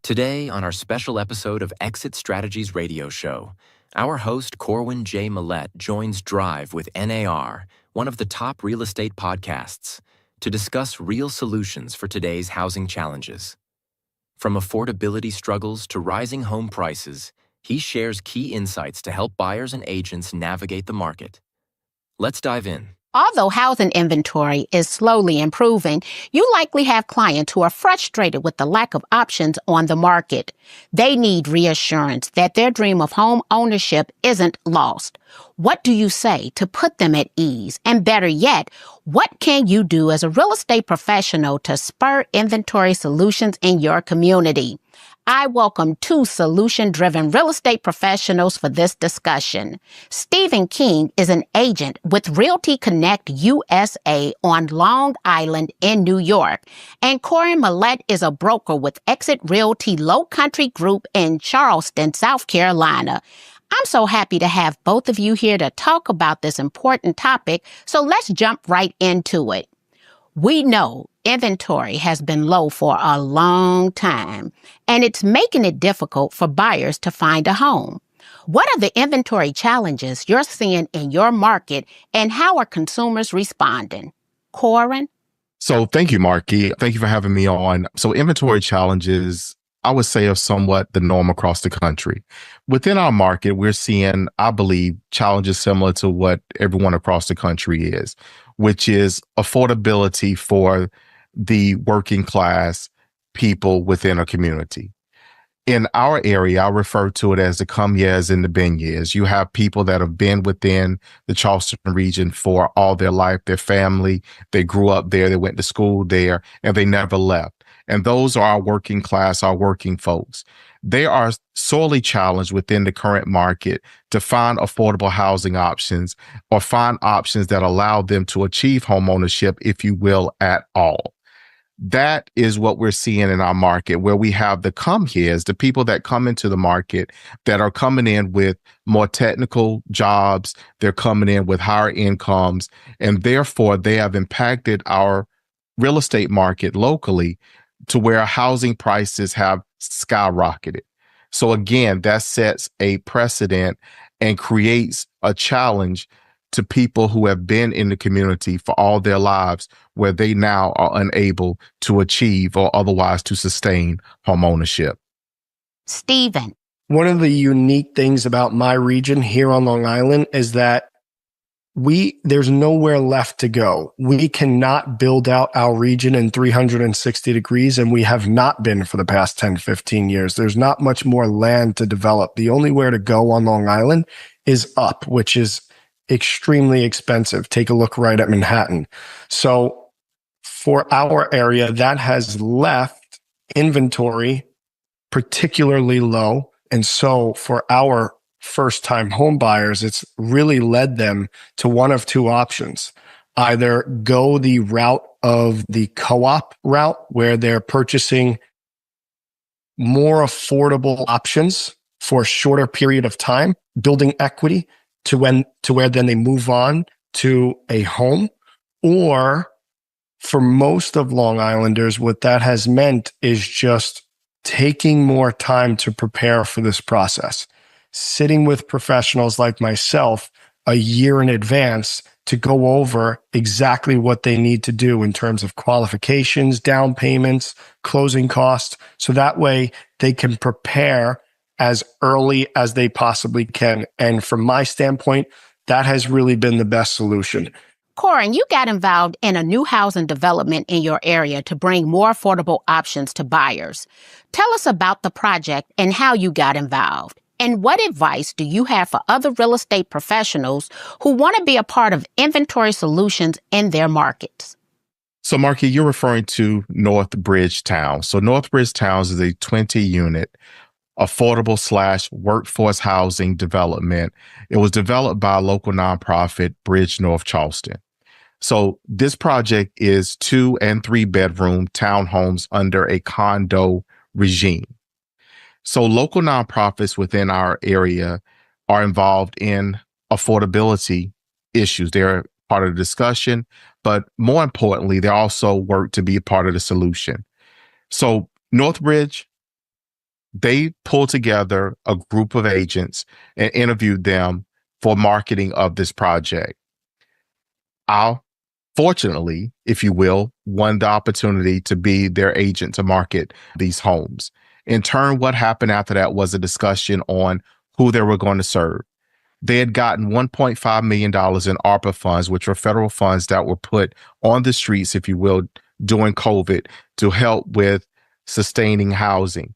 Today, on our special episode of Exit Strategies Radio Show, our host Corwyn J. Melette joins Drive with NAR, one of the top real estate podcasts, to discuss real solutions for today's housing challenges. From affordability struggles to rising home prices, he shares key insights to help buyers and agents navigate the market. Let's dive in. Although housing inventory is slowly improving, you likely have clients who are frustrated with the lack of options on the market. They need reassurance that their dream of home ownership isn't lost. What do you say to put them at ease? And better yet, what can you do as a real estate professional to spur inventory solutions in your community? I welcome two solution-driven real estate professionals for this discussion. Stephen King is an agent with Realty Connect USA on Long Island in New York, and Corwyn Melette is a broker with Exit Realty Low Country Group in Charleston, South Carolina. I'm so happy to have both of you here to talk about this important topic, so let's jump right into it. We know inventory has been low for a long time, and it's making it difficult for buyers to find a home. What are the inventory challenges you're seeing in your market, and how are consumers responding? Corwyn? So thank you, Marki. Thank you for having me on. So inventory challenges, I would say, are somewhat the norm across the country. Within our market, we're seeing, I believe, challenges similar to what everyone across the country is, which is affordability for the working class people within a community. In our area, I refer to it as the come years and the been years. You have people that have been within the Charleston region for all their life, their family, they grew up there, they went to school there, and they never left. And those are our working class, our working folks. They are sorely challenged within the current market to find affordable housing options or find options that allow them to achieve homeownership, if you will, at all. That is what we're seeing in our market, where we have the come here's, the people that come into the market that are coming in with more technical jobs. They're coming in with higher incomes, and therefore they have impacted our real estate market locally to where housing prices have skyrocketed. So again, that sets a precedent and creates a challenge to people who have been in the community for all their lives, where they now are unable to achieve or otherwise to sustain homeownership. Stephen. One of the unique things about my region here on Long Island is that there's nowhere left to go. We cannot build out our region in 360 degrees, and we have not been for the past 10, 15 years. There's not much more land to develop. The only where to go on Long Island is up, which is extremely expensive. Take a look right at Manhattan. So for our area, that has left inventory particularly low. And so for our first-time home buyers, it's really led them to one of two options. Either go the route of the co-op route, where they're purchasing more affordable options for a shorter period of time, building equity to where then they move on to a home. Or for most of Long Islanders, what that has meant is just taking more time to prepare for this process, sitting with professionals like myself a year in advance to go over exactly what they need to do in terms of qualifications, down payments, closing costs, so that way they can prepare as early as they possibly can. And from my standpoint, that has really been the best solution. Corwyn, you got involved in a new housing development in your area to bring more affordable options to buyers. Tell us about the project and how you got involved. And what advice do you have for other real estate professionals who want to be a part of inventory solutions in their markets? So, Marki, you're referring to North Bridgetown. So North Bridgetown is a 20-unit affordable/workforce housing development. It was developed by a local nonprofit, Bridge North Charleston. So this project is 2 and 3 bedroom townhomes under a condo regime. So local nonprofits within our area are involved in affordability issues. They're part of the discussion, but more importantly, they also work to be a part of the solution. So Northbridge They pulled together a group of agents and interviewed them for marketing of this project. I, fortunately, if you will, won the opportunity to be their agent to market these homes. In turn, what happened after that was a discussion on who they were going to serve. They had gotten $1.5 million in ARPA funds, which were federal funds that were put on the streets, if you will, during COVID to help with sustaining housing.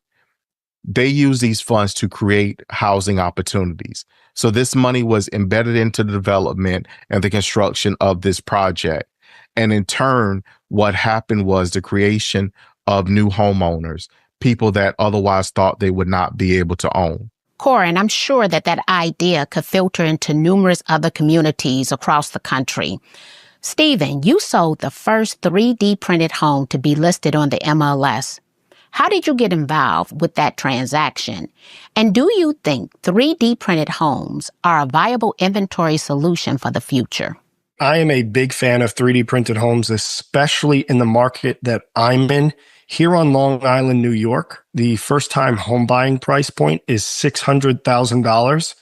They use these funds to create housing opportunities. So this money was embedded into the development and the construction of this project. And in turn, what happened was the creation of new homeowners, people that otherwise thought they would not be able to own. Corwyn, I'm sure that idea could filter into numerous other communities across the country. Stephen, you sold the first 3D printed home to be listed on the MLS. How did you get involved with that transaction? And do you think 3D printed homes are a viable inventory solution for the future? I am a big fan of 3D printed homes, especially in the market that I'm in. Here on Long Island, New York, the first-time home buying price point is $600,000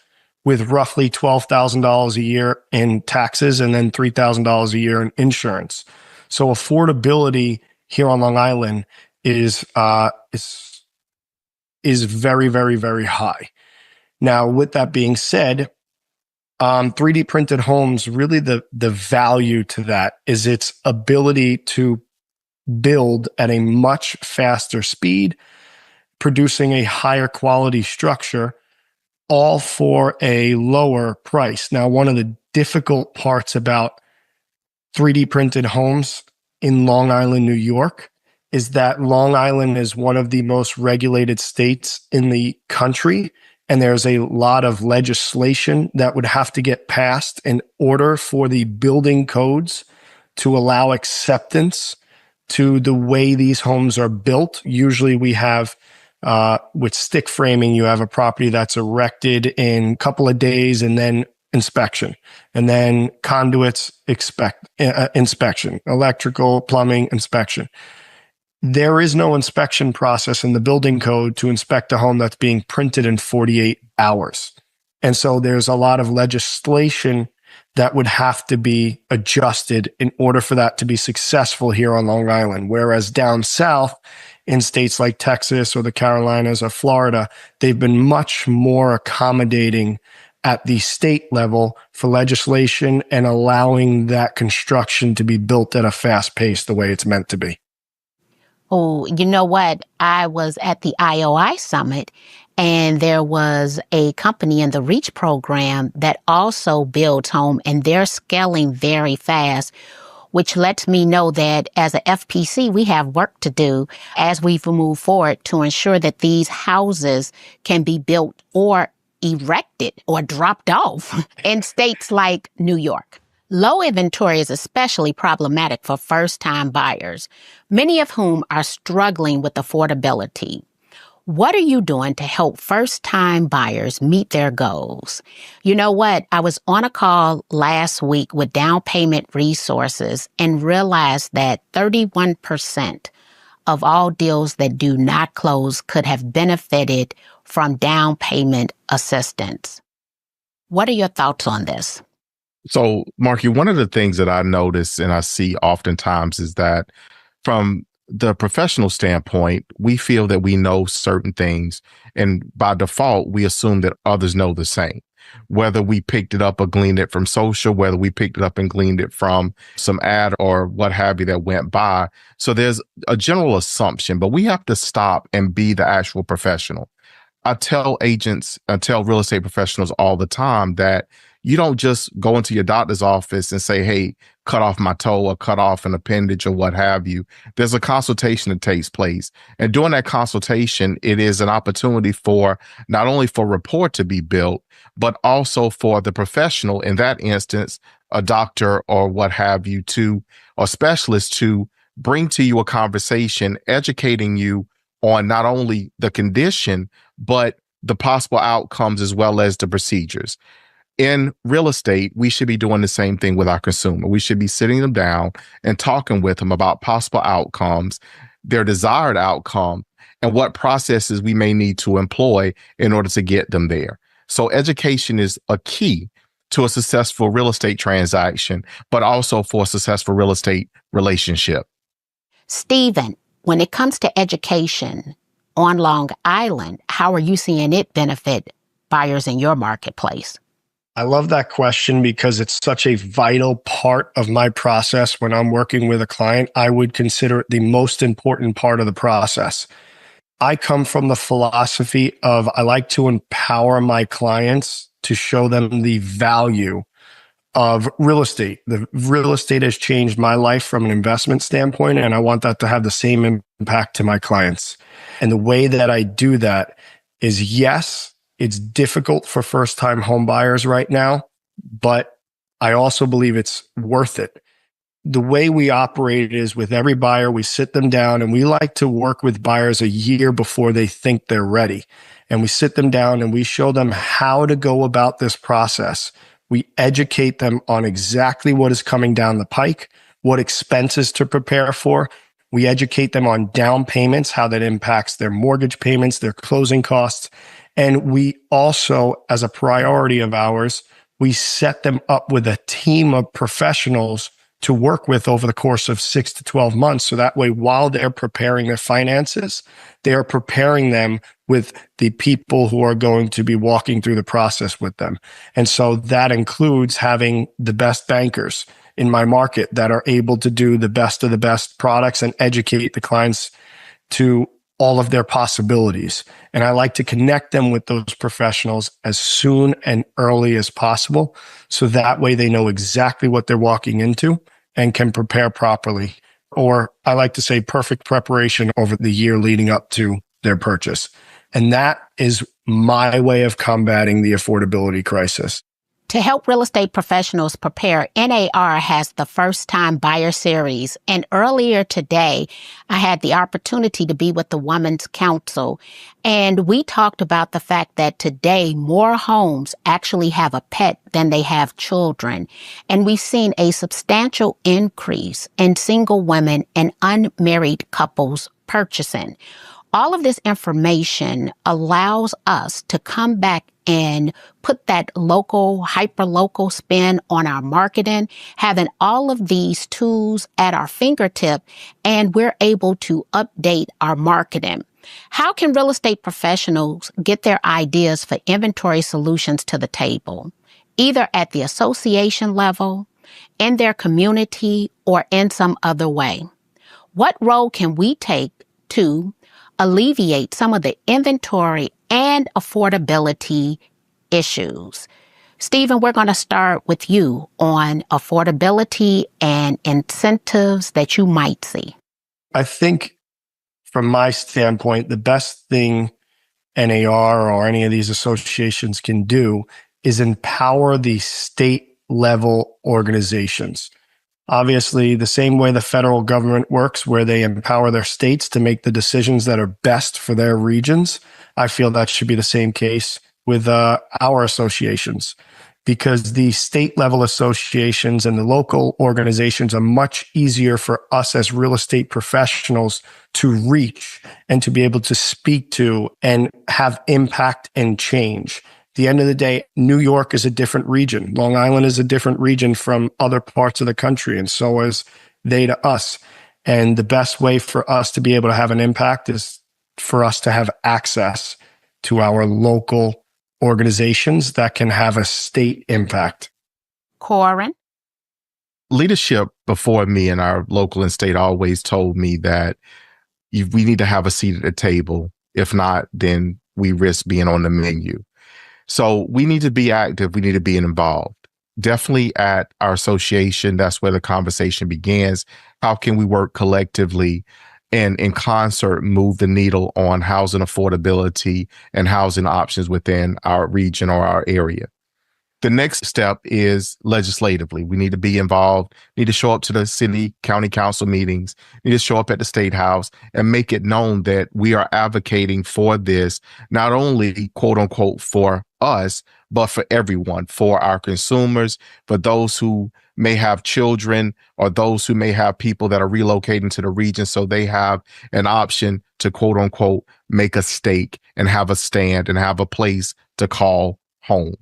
with roughly $12,000 a year in taxes and then $3,000 a year in insurance. So affordability here on Long Island is very, very, very high. Now, with that being said, 3D printed homes, really the value to that is its ability to build at a much faster speed, producing a higher quality structure, all for a lower price. Now, one of the difficult parts about 3D printed homes in Long Island, New York, is that Long Island is one of the most regulated states in the country. And there's a lot of legislation that would have to get passed in order for the building codes to allow acceptance to the way these homes are built. Usually we have, with stick framing, you have a property that's erected in a couple of days and then inspection, and then conduits inspection, electrical, plumbing inspection. There is no inspection process in the building code to inspect a home that's being printed in 48 hours. And so there's a lot of legislation that would have to be adjusted in order for that to be successful here on Long Island. Whereas down south in states like Texas or the Carolinas or Florida, they've been much more accommodating at the state level for legislation and allowing that construction to be built at a fast pace the way it's meant to be. Oh, you know what? I was at the IOI Summit, and there was a company in the REACH program that also builds home, and they're scaling very fast, which lets me know that as a FPC, we have work to do as we move forward to ensure that these houses can be built or erected or dropped off in states like New York. Low inventory is especially problematic for first-time buyers, many of whom are struggling with affordability. What are you doing to help first-time buyers meet their goals? You know what? I was on a call last week with Down Payment Resources and realized that 31% of all deals that do not close could have benefited from down payment assistance. What are your thoughts on this? So, Marki, one of the things that I notice and I see oftentimes is that from the professional standpoint, we feel that we know certain things, and by default, we assume that others know the same. Whether we picked it up or gleaned it from social, whether we picked it up and gleaned it from some ad or what have you that went by. So there's a general assumption, but we have to stop and be the actual professional. I tell agents, I tell real estate professionals all the time that you don't just go into your doctor's office and say, hey, cut off my toe or cut off an appendage or what have you. There's a consultation that takes place. And during that consultation, it is an opportunity for not only for rapport to be built, but also for the professional, in that instance, a doctor or what have you, or specialist to bring to you a conversation, educating you on not only the condition, but the possible outcomes as well as the procedures. In real estate, we should be doing the same thing with our consumer. We should be sitting them down and talking with them about possible outcomes, their desired outcome, and what processes we may need to employ in order to get them there. So education is a key to a successful real estate transaction, but also for a successful real estate relationship. Stephen, when it comes to education on Long Island, how are you seeing it benefit buyers in your marketplace? I love that question because it's such a vital part of my process. When I'm working with a client, I would consider it the most important part of the process. I come from the philosophy of I like to empower my clients to show them the value of real estate. The real estate has changed my life from an investment standpoint, and I want that to have the same impact to my clients. And the way that I do that is, yes, it's difficult for first-time home buyers right now, but I also believe it's worth it. The way we operate is with every buyer, we sit them down and we like to work with buyers a year before they think they're ready. And we sit them down and we show them how to go about this process. We educate them on exactly what is coming down the pike, what expenses to prepare for. We educate them on down payments, how that impacts their mortgage payments, their closing costs. And we also, as a priority of ours, we set them up with a team of professionals to work with over the course of 6 to 12 months. So that way, while they're preparing their finances, they are preparing them with the people who are going to be walking through the process with them. And so that includes having the best bankers in my market that are able to do the best of the best products and educate the clients to all of their possibilities. And I like to connect them with those professionals as soon and early as possible. So that way they know exactly what they're walking into and can prepare properly. Or I like to say perfect preparation over the year leading up to their purchase. And that is my way of combating the affordability crisis. To help real estate professionals prepare, NAR has the First Time Buyer Series. And earlier today, I had the opportunity to be with the Women's Council. And we talked about the fact that today more homes actually have a pet than they have children. And we've seen a substantial increase in single women and unmarried couples purchasing. All of this information allows us to come back and put that local, hyper-local spin on our marketing, having all of these tools at our fingertip, and we're able to update our marketing. How can real estate professionals get their ideas for inventory solutions to the table, either at the association level, in their community, or in some other way? What role can we take to alleviate some of the inventory and affordability issues? Stephen, we're going to start with you on affordability and incentives that you might see. I think from my standpoint, the best thing NAR or any of these associations can do is empower the state level organizations. Obviously, the same way the federal government works, where they empower their states to make the decisions that are best for their regions, I feel that should be the same case with our associations, because the state level associations and the local organizations are much easier for us as real estate professionals to reach and to be able to speak to and have impact and change. At the end of the day, New York is a different region. Long Island is a different region from other parts of the country, and so is they to us. And the best way for us to be able to have an impact is for us to have access to our local organizations that can have a state impact. Corwyn? Leadership before me in our local and state always told me that we need to have a seat at the table. If not, then we risk being on the menu. So we need to be active. We need to be involved. Definitely at our association, that's where the conversation begins. How can we work collectively and in concert move the needle on housing affordability and housing options within our region or our area? The next step is legislatively. We need to be involved, need to show up to the city, county council meetings, need to show up at the State House and make it known that we are advocating for this, not only quote unquote for us, but for everyone, for our consumers, for those who may have children or those who may have people that are relocating to the region. So they have an option to quote unquote, make a stake and have a stand and have a place to call home.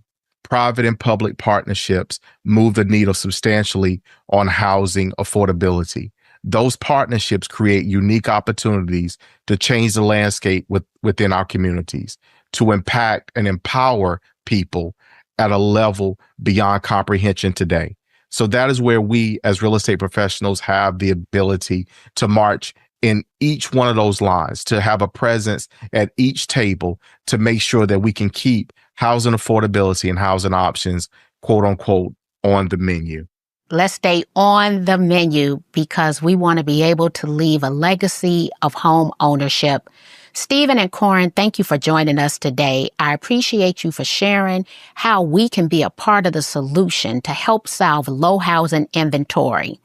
Private and public partnerships move the needle substantially on housing affordability. Those partnerships create unique opportunities to change the landscape within our communities, to impact and empower people at a level beyond comprehension today. So that is where we as real estate professionals have the ability to march in each one of those lines, to have a presence at each table to make sure that we can keep housing affordability and housing options, quote unquote, on the menu. Let's stay on the menu because we want to be able to leave a legacy of home ownership. Stephen and Corwyn, thank you for joining us today. I appreciate you for sharing how we can be a part of the solution to help solve low housing inventory.